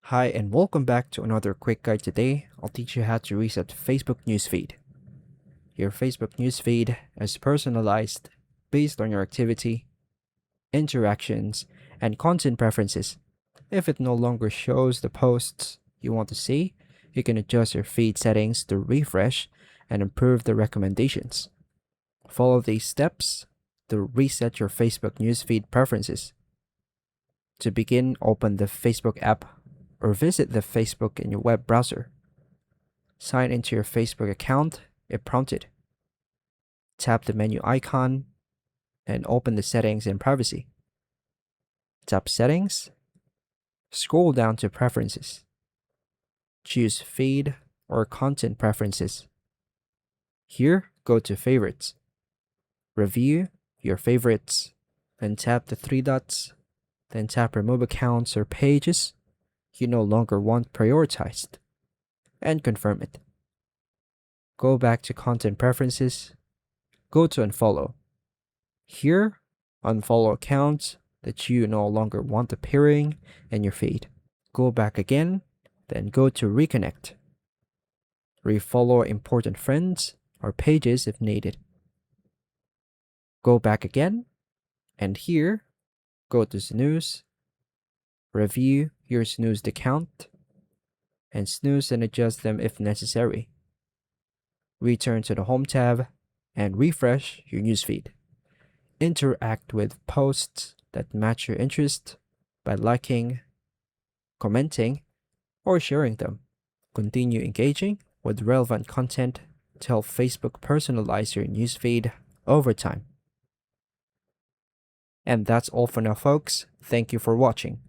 Hi and welcome back to another quick guide. Today, I'll teach you how to reset Facebook newsfeed. Your Facebook newsfeed is personalized based on your activity, interactions, and content preferences. If it no longer shows the posts you want to see, you can adjust your feed settings to refresh and improve the recommendations. Follow these steps to reset your Facebook newsfeed preferences. To begin, open the Facebook app or visit the Facebook in your web browser. Sign into your Facebook account if prompted. Tap the menu icon and open the settings and privacy. Tap Settings. Scroll down to Preferences. Choose Feed or Content Preferences. Here, go to Favorites. Review your favorites, then tap the three dots, then tap Remove accounts or pages you no longer want prioritized, and confirm it. Go back to Content Preferences, go to Unfollow. Here, unfollow accounts that you no longer want appearing in your feed. Go back again, then go to Reconnect. Refollow important friends or pages if needed. Go back again, and here, go to Snooze. Review your snoozed account, and snooze and adjust them if necessary. Return to the Home tab and refresh your newsfeed. Interact with posts that match your interest by liking, commenting, or sharing them. Continue engaging with relevant content to help Facebook personalize your newsfeed over time. And that's all for now, folks. Thank you for watching.